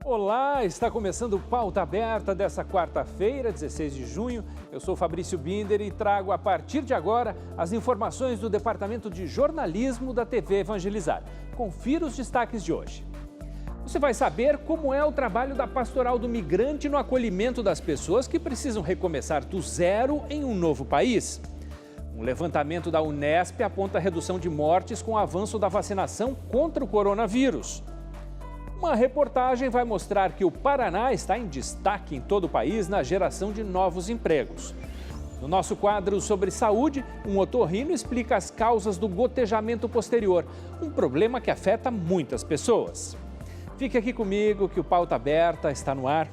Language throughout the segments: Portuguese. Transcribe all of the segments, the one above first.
Olá, está começando o Pauta Aberta dessa quarta-feira, 16 de junho. Eu sou Fabrício Binder e trago a partir de agora as informações do Departamento de Jornalismo da TV Evangelizar. Confira os destaques de hoje. Você vai saber como é o trabalho da Pastoral do Migrante no acolhimento das pessoas que precisam recomeçar do zero em um novo país. Um levantamento da Unesp aponta a redução de mortes com o avanço da vacinação contra o coronavírus. Uma reportagem vai mostrar que o Paraná está em destaque em todo o país na geração de novos empregos. No nosso quadro sobre saúde, um otorrino explica as causas do gotejamento posterior, um problema que afeta muitas pessoas. Fique aqui comigo que o Pauta Aberta está no ar.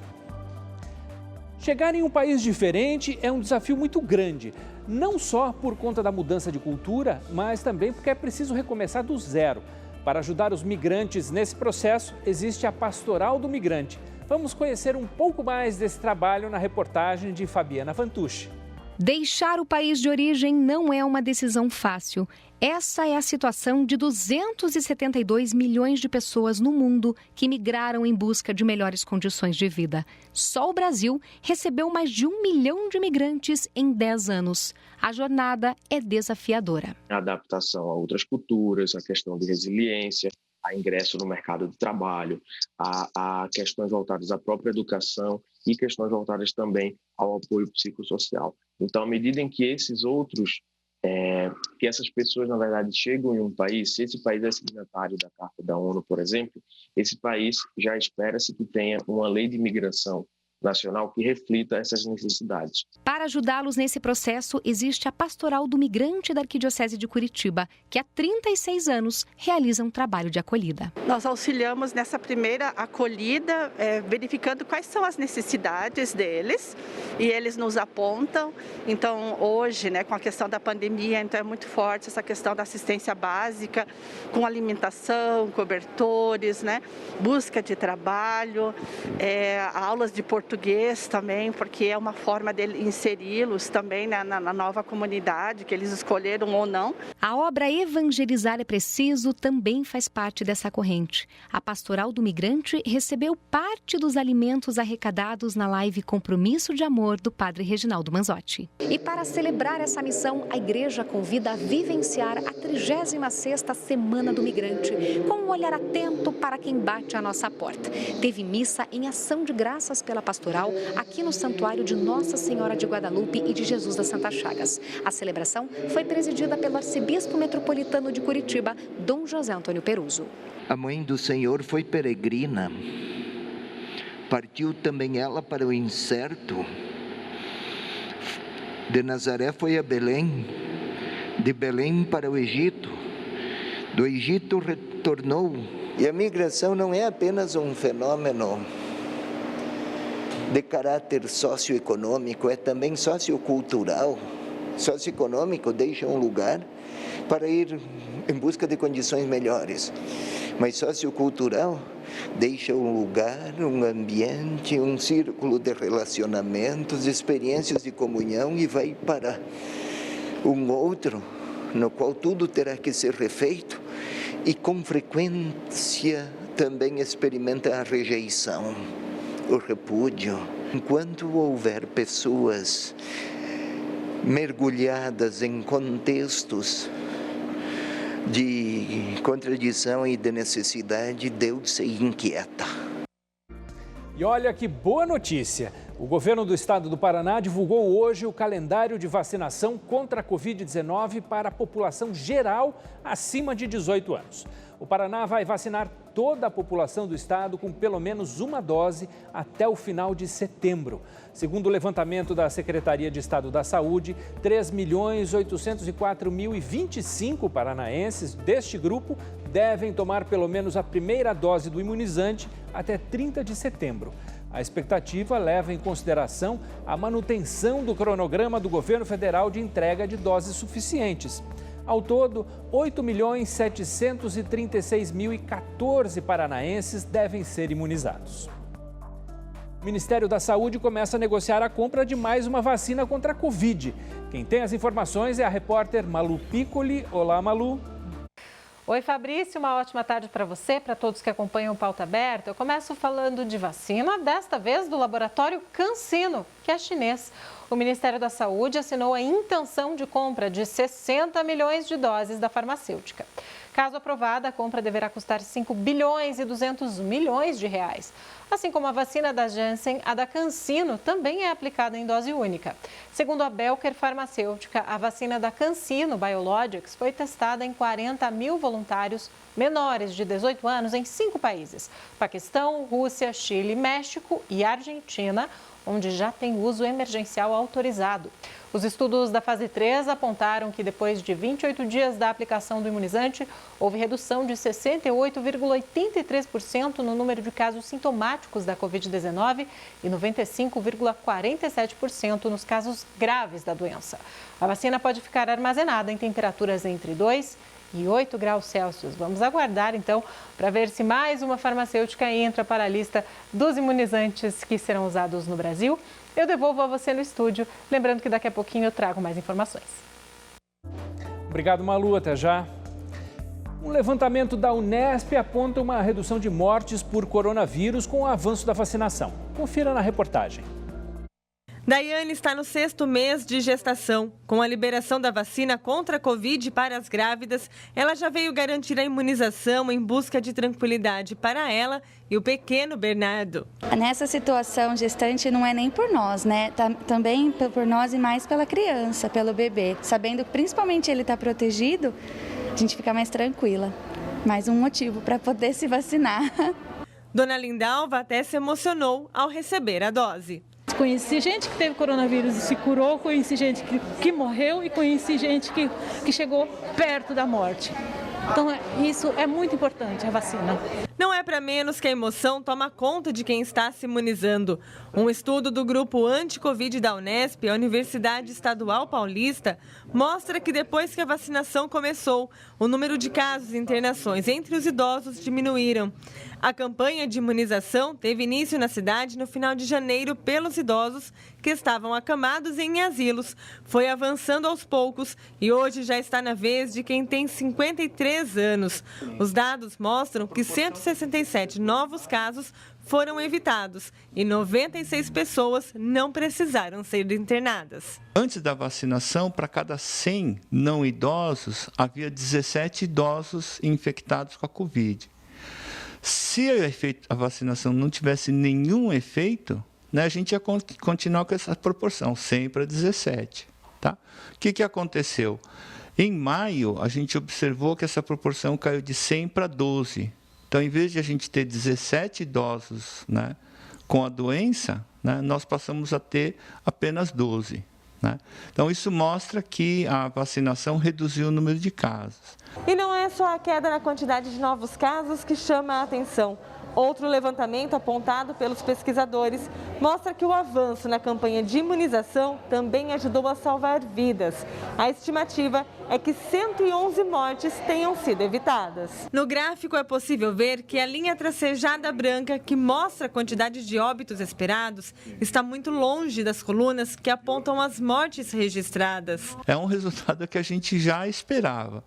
Chegar em um país diferente é um desafio muito grande, não só por conta da mudança de cultura, mas também porque é preciso recomeçar do zero. Para ajudar os migrantes nesse processo, existe a Pastoral do Migrante. Vamos conhecer um pouco mais desse trabalho na reportagem de Fabiana Fantucci. Deixar o país de origem não é uma decisão fácil. Essa é a situação de 272 milhões de pessoas no mundo que migraram em busca de melhores condições de vida. Só o Brasil recebeu mais de 1 milhão de imigrantes em 10 anos. A jornada é desafiadora. A adaptação a outras culturas, a questão de resiliência, a ingresso no mercado de trabalho, a questões voltadas à própria educação e questões voltadas também ao apoio psicossocial. Então, à medida em que que essas pessoas, na verdade, chegam em um país, se esse país é signatário da Carta da ONU, por exemplo, esse país já espera-se que tenha uma lei de imigração nacional que reflita essas necessidades. Para ajudá-los nesse processo, existe a Pastoral do Migrante da Arquidiocese de Curitiba, que há 36 anos realiza um trabalho de acolhida. Nós auxiliamos nessa primeira acolhida, verificando quais são as necessidades deles e eles nos apontam. Então, hoje, com a questão da pandemia, então é muito forte essa questão da assistência básica, com alimentação, cobertores, busca de trabalho, aulas de português também, porque é uma forma de inseri-los também na nova comunidade que eles escolheram ou não. A obra Evangelizar é Preciso também faz parte dessa corrente. A Pastoral do Migrante recebeu parte dos alimentos arrecadados na live Compromisso de Amor do Padre Reginaldo Manzotti. E para celebrar essa missão, a igreja convida a vivenciar a 36ª Semana do Migrante, com um olhar atento para quem bate à nossa porta. Teve missa em ação de graças pela pastoral aqui no Santuário de Nossa Senhora de Guadalupe e de Jesus das Santas Chagas. A celebração foi presidida pelo arcebispo metropolitano de Curitiba, Dom José Antônio Peruso. A mãe do Senhor foi peregrina. Partiu também ela para o incerto. De Nazaré foi a Belém, de Belém para o Egito. Do Egito retornou. E a migração não é apenas um fenômeno de caráter socioeconômico, é também sociocultural. Socioeconômico deixa um lugar para ir em busca de condições melhores, mas sociocultural deixa um lugar, um ambiente, um círculo de relacionamentos, experiências de comunhão e vai para um outro, no qual tudo terá que ser refeito e com frequência também experimenta a rejeição, o repúdio. Enquanto houver pessoas mergulhadas em contextos de contradição e de necessidade, Deus se inquieta. E olha que boa notícia! O governo do estado do Paraná divulgou hoje o calendário de vacinação contra a Covid-19 para a população geral acima de 18 anos. O Paraná vai vacinar toda a população do estado com pelo menos uma dose até o final de setembro. Segundo o levantamento da Secretaria de Estado da Saúde, 3.804.025 paranaenses deste grupo devem tomar pelo menos a primeira dose do imunizante até 30 de setembro. A expectativa leva em consideração a manutenção do cronograma do governo federal de entrega de doses suficientes. Ao todo, 8.736.014 paranaenses devem ser imunizados. O Ministério da Saúde começa a negociar a compra de mais uma vacina contra a Covid. Quem tem as informações é a repórter Malu Piccoli. Olá, Malu. Oi, Fabrício, uma ótima tarde para você, para todos que acompanham o Pauta Aberta. Eu começo falando de vacina, desta vez do laboratório CanSino, que é chinês. O Ministério da Saúde assinou a intenção de compra de 60 milhões de doses da farmacêutica. Caso aprovada, a compra deverá custar 5 bilhões e 200 milhões de reais. Assim como a vacina da Janssen, a da CanSino também é aplicada em dose única. Segundo a Belker Farmacêutica, a vacina da CanSino Biologics foi testada em 40 mil voluntários menores de 18 anos em 5 países: Paquistão, Rússia, Chile, México e Argentina, onde já tem uso emergencial autorizado. Os estudos da fase 3 apontaram que depois de 28 dias da aplicação do imunizante, houve redução de 68,83% no número de casos sintomáticos da Covid-19 e 95,47% nos casos graves da doença. A vacina pode ficar armazenada em temperaturas entre 2 e 8 graus Celsius. Vamos aguardar, então, para ver se mais uma farmacêutica entra para a lista dos imunizantes que serão usados no Brasil. Eu devolvo a você no estúdio, lembrando que daqui a pouquinho eu trago mais informações. Obrigado, Malu. Até já. Um levantamento da Unesp aponta uma redução de mortes por coronavírus com o avanço da vacinação. Confira na reportagem. Daiane está no 6º mês de gestação. Com a liberação da vacina contra a Covid para as grávidas, ela já veio garantir a imunização em busca de tranquilidade para ela e o pequeno Bernardo. Nessa situação, gestante não é nem por nós, né? Também por nós e mais pela criança, pelo bebê. Sabendo que principalmente ele está protegido, a gente fica mais tranquila. Mais um motivo para poder se vacinar. Dona Lindalva até se emocionou ao receber a dose. Conheci gente que teve coronavírus e se curou, conheci gente que morreu e conheci gente que chegou perto da morte. Então, isso é muito importante, a vacina. Não é para menos que a emoção toma conta de quem está se imunizando. Um estudo do grupo anti-Covid da Unesp, a Universidade Estadual Paulista, mostra que depois que a vacinação começou, o número de casos e internações entre os idosos diminuíram. A campanha de imunização teve início na cidade no final de janeiro pelos idosos que estavam acamados em asilos. Foi avançando aos poucos e hoje já está na vez de quem tem 53 anos. Os dados mostram que 167 novos casos foram evitados e 96 pessoas não precisaram ser internadas. Antes da vacinação, para cada 100 não idosos, havia 17 idosos infectados com a Covid. Se a vacinação não tivesse nenhum efeito, né, a gente ia continuar com essa proporção, 100 para 17. Tá? O que aconteceu? Em maio, a gente observou que essa proporção caiu de 100 para 12. Então, em vez de a gente ter 17 idosos, né, com a doença, né, nós passamos a ter apenas 12. Né? Então, isso mostra que a vacinação reduziu o número de casos. E não é só a queda na quantidade de novos casos que chama a atenção. Outro levantamento apontado pelos pesquisadores mostra que o avanço na campanha de imunização também ajudou a salvar vidas. A estimativa é que 111 mortes tenham sido evitadas. No gráfico é possível ver que a linha tracejada branca, que mostra a quantidade de óbitos esperados, está muito longe das colunas que apontam as mortes registradas. É um resultado que a gente já esperava.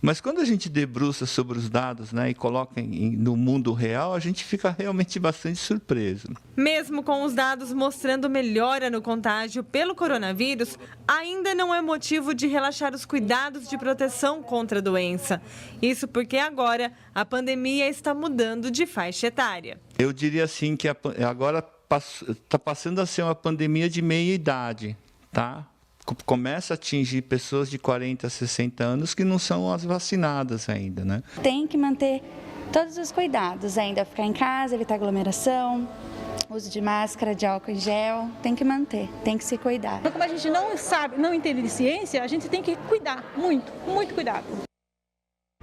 Mas quando a gente debruça sobre os dados, né, e coloca no mundo real, a gente fica realmente bastante surpreso. Mesmo com os dados mostrando melhora no contágio pelo coronavírus, ainda não é motivo de relaxar os cuidados de proteção contra a doença. Isso porque agora a pandemia está mudando de faixa etária. Eu diria assim que agora está passando a ser uma pandemia de meia idade, tá? Começa a atingir pessoas de 40 a 60 anos que não são as vacinadas ainda, né? Tem que manter todos os cuidados ainda, ficar em casa, evitar aglomeração, uso de máscara, de álcool em gel, tem que manter, tem que se cuidar. Como a gente não sabe, não entende de ciência, a gente tem que cuidar, muito cuidado.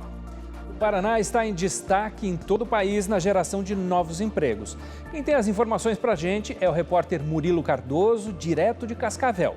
O Paraná está em destaque em todo o país na geração de novos empregos. Quem tem as informações para a gente é o repórter Murilo Cardoso, direto de Cascavel.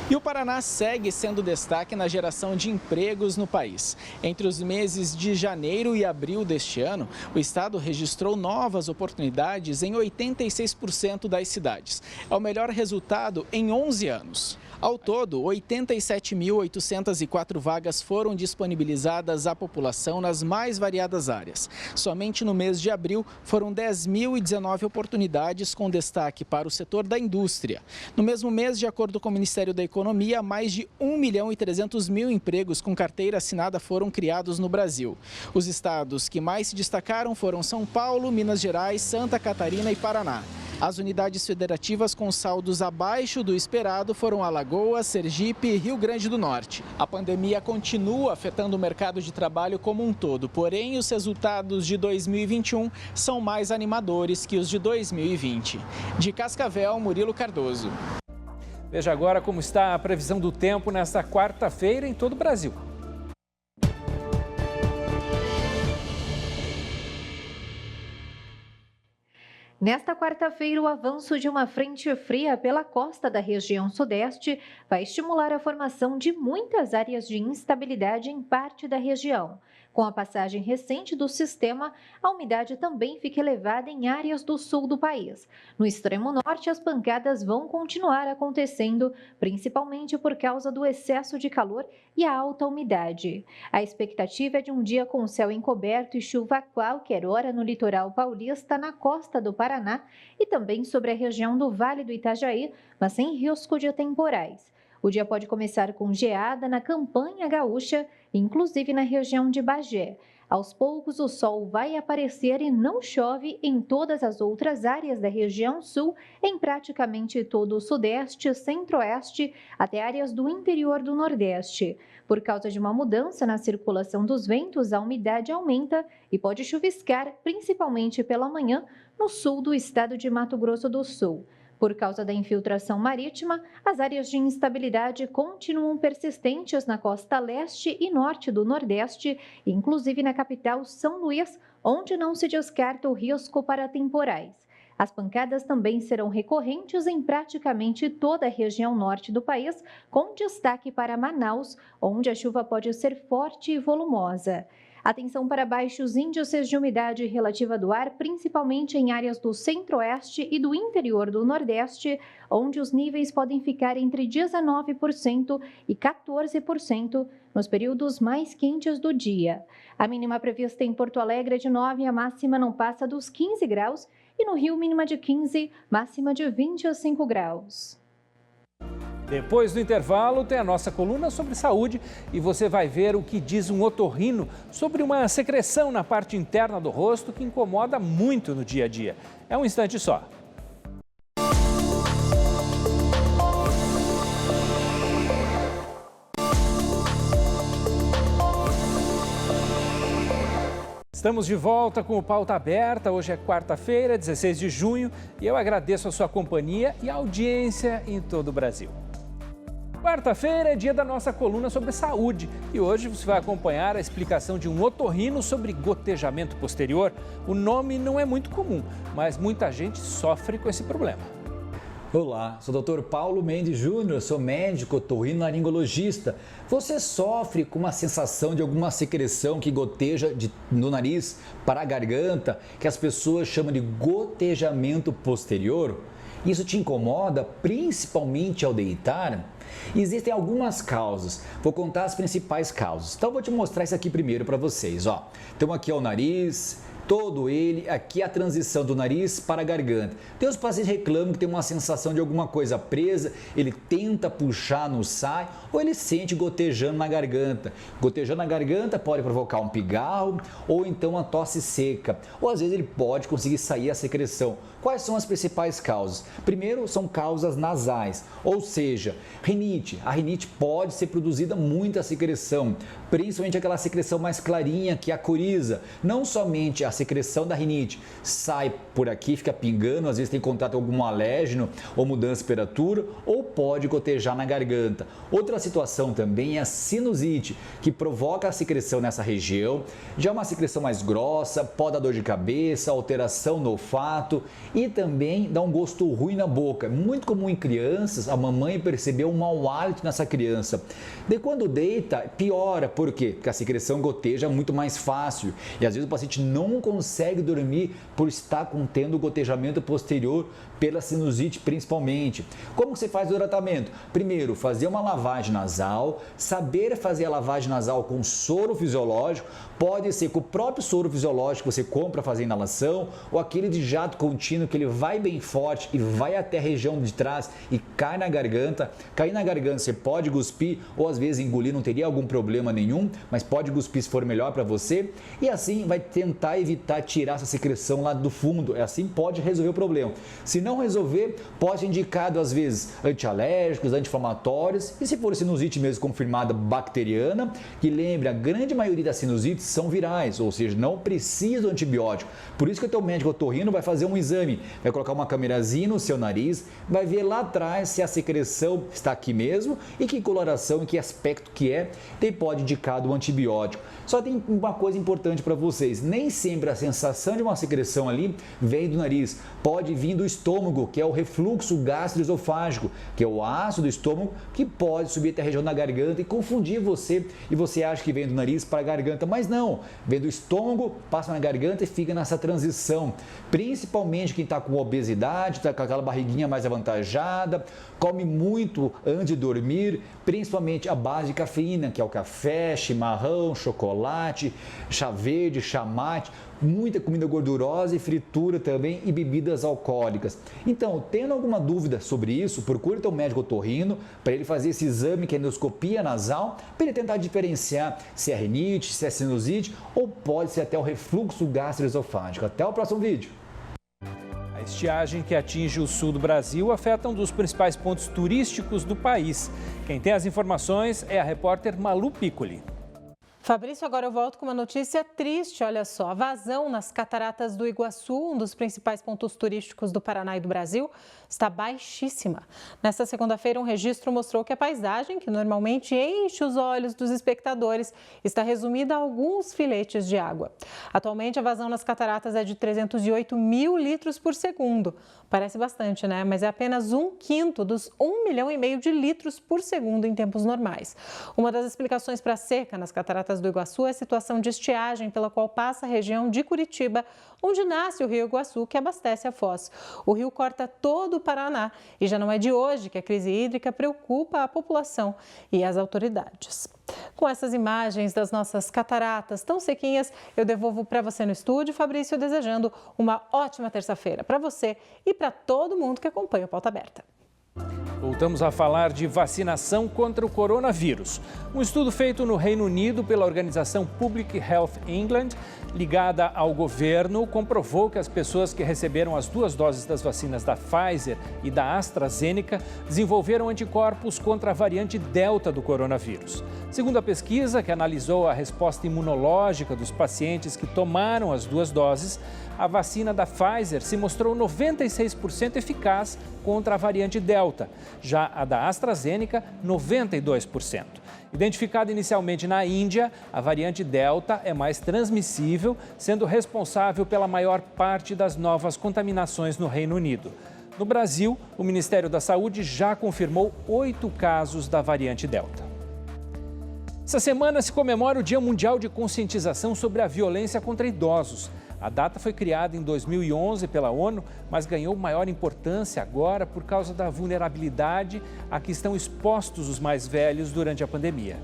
E o Paraná segue sendo destaque na geração de empregos no país. Entre os meses de janeiro e abril deste ano, o estado registrou novas oportunidades em 86% das cidades. É o melhor resultado em 11 anos. Ao todo, 87.804 vagas foram disponibilizadas à população nas mais variadas áreas. Somente no mês de abril foram 10.019 oportunidades, com destaque para o setor da indústria. No mesmo mês, de acordo com o Ministério da Economia, mais de 1.300.000 empregos com carteira assinada foram criados no Brasil. Os estados que mais se destacaram foram São Paulo, Minas Gerais, Santa Catarina e Paraná. As unidades federativas com saldos abaixo do esperado foram Alagoas, Sergipe e Rio Grande do Norte. A pandemia continua afetando o mercado de trabalho como um todo, porém os resultados de 2021 são mais animadores que os de 2020. De Cascavel, Murilo Cardoso. Veja agora como está a previsão do tempo nesta quarta-feira em todo o Brasil. Nesta quarta-feira, o avanço de uma frente fria pela costa da região sudeste vai estimular a formação de muitas áreas de instabilidade em parte da região. Com a passagem recente do sistema, a umidade também fica elevada em áreas do sul do país. No extremo norte, as pancadas vão continuar acontecendo, principalmente por causa do excesso de calor e a alta umidade. A expectativa é de um dia com céu encoberto e chuva a qualquer hora no litoral paulista, na costa do Paraná e também sobre a região do Vale do Itajaí, mas sem risco de temporais. O dia pode começar com geada na campanha gaúcha, inclusive na região de Bagé. Aos poucos, o sol vai aparecer e não chove em todas as outras áreas da região sul, em praticamente todo o sudeste, centro-oeste, até áreas do interior do nordeste. Por causa de uma mudança na circulação dos ventos, a umidade aumenta e pode chuviscar, principalmente pela manhã, no sul do estado de Mato Grosso do Sul. Por causa da infiltração marítima, as áreas de instabilidade continuam persistentes na costa leste e norte do Nordeste, inclusive na capital São Luís, onde não se descarta o risco para temporais. As pancadas também serão recorrentes em praticamente toda a região norte do país, com destaque para Manaus, onde a chuva pode ser forte e volumosa. Atenção para baixos índices de umidade relativa do ar, principalmente em áreas do centro-oeste e do interior do nordeste, onde os níveis podem ficar entre 19% e 14% nos períodos mais quentes do dia. A mínima prevista em Porto Alegre é de 9, a máxima não passa dos 15 graus, e no Rio, mínima de 15, máxima de 25 graus. Depois do intervalo, tem a nossa coluna sobre saúde e você vai ver o que diz um otorrino sobre uma secreção na parte interna do rosto que incomoda muito no dia a dia. É um instante só. Estamos de volta com o Pauta Aberta. Hoje é quarta-feira, 16 de junho, e eu agradeço a sua companhia e a audiência em todo o Brasil. Quarta-feira é dia da nossa coluna sobre saúde e hoje você vai acompanhar a explicação de um otorrino sobre gotejamento posterior. O nome não é muito comum, mas muita gente sofre com esse problema. Olá, sou o Dr. Paulo Mendes Júnior, sou médico otorrinolaringologista. Você sofre com uma sensação de alguma secreção que goteja no nariz para a garganta, que as pessoas chamam de gotejamento posterior? Isso te incomoda, principalmente ao deitar? Existem algumas causas, vou contar as principais causas. Então vou te mostrar isso aqui primeiro para vocês. Então aqui é o nariz, todo ele, aqui a transição do nariz para a garganta. Tem os pacientes que reclamam que tem uma sensação de alguma coisa presa, ele tenta puxar, não sai, ou ele sente gotejando na garganta. Gotejando na garganta pode provocar um pigarro ou então uma tosse seca, ou às vezes ele pode conseguir sair a secreção. Quais são as principais causas? Primeiro, são causas nasais, ou seja, rinite. A rinite pode ser produzida muita secreção, principalmente aquela secreção mais clarinha que é a coriza. Não somente a secreção da rinite sai por aqui, fica pingando, às vezes tem contato com algum alérgeno ou mudança de temperatura, ou pode gotejar na garganta. Outra situação também é a sinusite, que provoca a secreção nessa região. Já uma secreção mais grossa, pode dar dor de cabeça, alteração no olfato e também dá um gosto ruim na boca. É muito comum em crianças a mamãe perceber um mau hálito nessa criança. Daí quando deita, piora. Por quê? Porque a secreção goteja muito mais fácil. E às vezes o paciente não consegue dormir por estar contendo o gotejamento posterior pela sinusite principalmente. Como você faz o tratamento? Primeiro, fazer uma lavagem nasal, saber fazer a lavagem nasal com soro fisiológico, pode ser com o próprio soro fisiológico que você compra para fazer inalação, ou aquele de jato contínuo que ele vai bem forte e vai até a região de trás e cai na garganta. Cair na garganta você pode cuspir ou às vezes engolir, não teria algum problema nenhum, mas pode cuspir se for melhor para você e assim vai tentar evitar tirar essa secreção lá do fundo, assim pode resolver o problema. Se não resolver, pode ser indicado às vezes antialérgicos, anti-inflamatórios e se for sinusite mesmo confirmada bacteriana, que lembre, a grande maioria das sinusites são virais, ou seja, não precisa do antibiótico. Por isso que o teu médico otorrino vai fazer um exame, vai colocar uma câmerazinha no seu nariz, vai ver lá atrás se a secreção está aqui mesmo e que coloração e que aspecto que é, e pode indicar o antibiótico. Só tem uma coisa importante para vocês, nem sempre a sensação de uma secreção ali vem do nariz, pode vir do estômago, que é o refluxo gastroesofágico, que é o ácido do estômago que pode subir até a região da garganta e confundir você, e você acha que vem do nariz para a garganta, mas não, vem do estômago, passa na garganta e fica nessa transição, principalmente quem está com obesidade, está com aquela barriguinha mais avantajada, come muito antes de dormir, principalmente a base de cafeína, que é o café, chimarrão, chocolate, chá verde, chá mate, muita comida gordurosa e fritura também e bebidas alcoólicas. Então, tendo alguma dúvida sobre isso, procure teu médico otorrino para ele fazer esse exame que é endoscopia nasal, para ele tentar diferenciar se é rinite, se é sinusite ou pode ser até o refluxo gastroesofágico. Até o próximo vídeo. A estiagem que atinge o sul do Brasil afeta um dos principais pontos turísticos do país. Quem tem as informações é a repórter Malu Piccoli. Fabrício, agora eu volto com uma notícia triste, olha só. A vazão nas cataratas do Iguaçu, um dos principais pontos turísticos do Paraná e do Brasil, está baixíssima. Nesta segunda-feira, um registro mostrou que a paisagem, que normalmente enche os olhos dos espectadores, está resumida a alguns filetes de água. Atualmente, a vazão nas cataratas é de 308 mil litros por segundo. Parece bastante, né? Mas é apenas 1/5 dos 1,5 milhão de litros por segundo em tempos normais. Uma das explicações para a seca nas cataratas do Iguaçu é a situação de estiagem pela qual passa a região de Curitiba, onde nasce o Rio Iguaçu, que abastece a Foz. O rio corta todo o Paraná e já não é de hoje que a crise hídrica preocupa a população e as autoridades. Com essas imagens das nossas cataratas tão sequinhas, eu devolvo para você no estúdio, Fabrício, desejando uma ótima terça-feira para você e para todo mundo que acompanha o Pauta Aberta. Voltamos a falar de vacinação contra o coronavírus. Um estudo feito no Reino Unido pela organização Public Health England, ligada ao governo, comprovou que as pessoas que receberam as 2 doses das vacinas da Pfizer e da AstraZeneca desenvolveram anticorpos contra a variante Delta do coronavírus. Segundo a pesquisa, que analisou a resposta imunológica dos pacientes que tomaram as 2 doses, a vacina da Pfizer se mostrou 96% eficaz contra a variante Delta, já a da AstraZeneca, 92%. Identificada inicialmente na Índia, a variante Delta é mais transmissível, sendo responsável pela maior parte das novas contaminações no Reino Unido. No Brasil, o Ministério da Saúde já confirmou 8 casos da variante Delta. Essa semana se comemora o Dia Mundial de Conscientização sobre a Violência contra Idosos. A data foi criada em 2011 pela ONU, mas ganhou maior importância agora por causa da vulnerabilidade a que estão expostos os mais velhos durante a pandemia.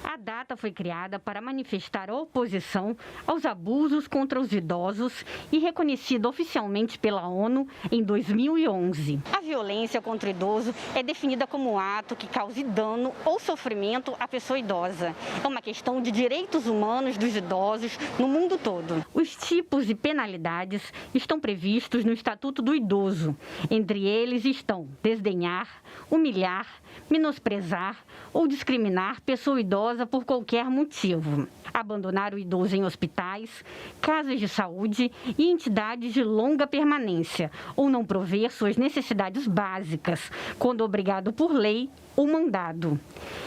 A data foi criada para manifestar oposição aos abusos contra os idosos e reconhecida oficialmente pela ONU em 2011. A violência contra o idoso é definida como um ato que cause dano ou sofrimento à pessoa idosa. É uma questão de direitos humanos dos idosos no mundo todo. Os tipos e penalidades estão previstos no Estatuto do Idoso. Entre eles estão desdenhar, humilhar, menosprezar ou discriminar pessoa idosa por qualquer motivo. abandonar o idoso em hospitais, casas de saúde e entidades de longa permanência, ou não prover suas necessidades básicas, quando obrigado por lei ou mandado,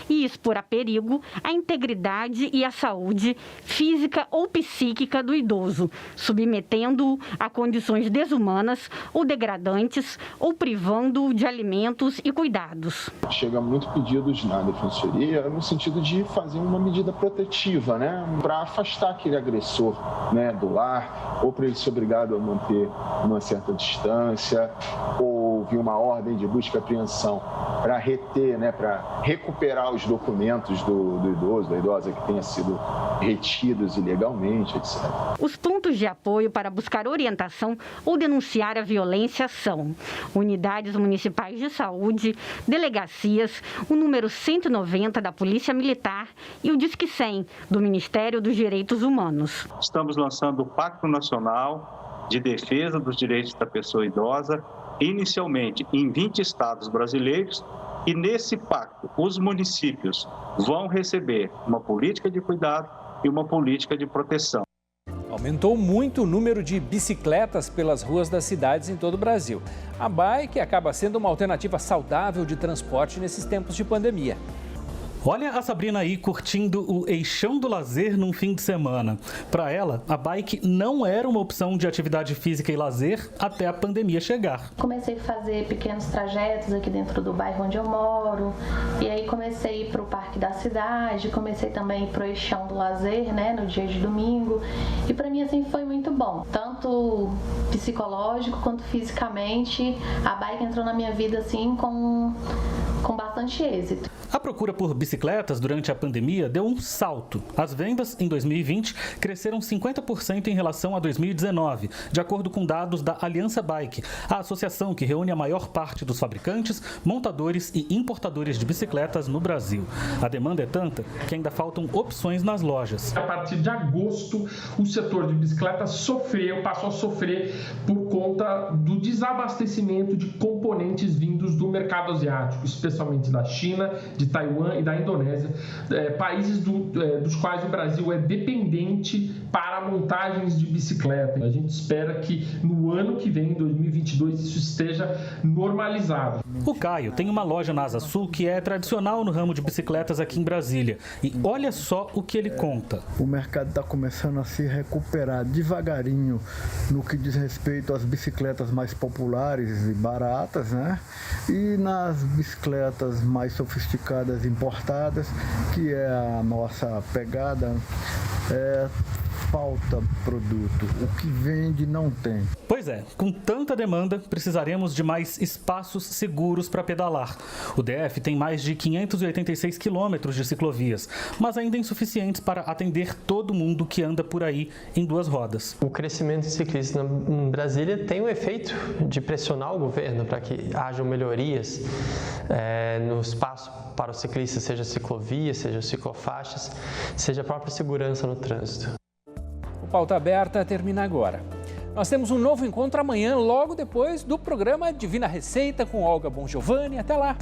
e expor a perigo a integridade e a saúde física ou psíquica do idoso, submetendo-o a condições desumanas ou degradantes ou privando-o de alimentos e cuidados. Chega muito pedidos na defensoria no sentido de fazer uma medida protetiva, né, para afastar aquele agressor, né, do lar, ou para ele ser obrigado a manter uma certa distância, ou vir uma ordem de busca e apreensão para reter, né, para recuperar os documentos do idoso, da idosa que tenha sido retidos ilegalmente, etc. Os pontos de apoio para buscar orientação ou denunciar a violência são unidades municipais de saúde, delegacias, o número 190 da Polícia Militar e o Disque 100 do Ministério dos Direitos Humanos. Estamos lançando o Pacto Nacional de Defesa dos Direitos da Pessoa Idosa, inicialmente em 20 estados brasileiros, e nesse pacto os municípios vão receber uma política de cuidado e uma política de proteção. Aumentou muito o número de bicicletas pelas ruas das cidades em todo o Brasil. A bike acaba sendo uma alternativa saudável de transporte nesses tempos de pandemia. Olha a Sabrina aí curtindo o eixão do lazer num fim de semana. Para ela, a bike não era uma opção de atividade física e lazer até a pandemia chegar. Comecei a fazer pequenos trajetos aqui dentro do bairro onde eu moro. E aí comecei a ir para o parque da cidade, comecei também a ir para o eixão do lazer, né, no dia de domingo. E para mim assim foi muito bom, tanto psicológico quanto fisicamente. A bike entrou na minha vida assim com bastante êxito. A procura por bicicletas durante a pandemia deu um salto. As vendas em 2020 cresceram 50% em relação a 2019, de acordo com dados da Aliança Bike, a associação que reúne a maior parte dos fabricantes, montadores e importadores de bicicletas no Brasil. A demanda é tanta que ainda faltam opções nas lojas. A partir de agosto, o setor de bicicletas passou a sofrer por conta do desabastecimento de componentes vindos do mercado asiático, especialmente da China, de Taiwan e da Indonésia, países dos quais o Brasil é dependente para montagens de bicicleta. A gente espera que no ano que vem, em 2022, isso esteja normalizado. O Caio tem uma loja na Asa Sul que é tradicional no ramo de bicicletas aqui em Brasília. E olha só o que ele conta. O mercado está começando a se recuperar devagarinho no que diz respeito às bicicletas mais populares e baratas, né? E nas bicicletas mais sofisticadas importadas, que é a nossa pegada, falta produto. O que vende não tem. Pois é, com tanta demanda, precisaremos de mais espaços seguros para pedalar. O DF tem mais de 586 quilômetros de ciclovias, mas ainda insuficientes para atender todo mundo que anda por aí em duas rodas. O crescimento de ciclistas em Brasília tem o efeito de pressionar o governo para que hajam melhorias no espaço para os ciclistas, seja ciclovia, seja ciclofaixas, seja a própria segurança no trânsito. O Pauta Aberta termina agora. Nós temos um novo encontro amanhã, logo depois do programa Divina Receita com Olga Bongiovanni. Até lá!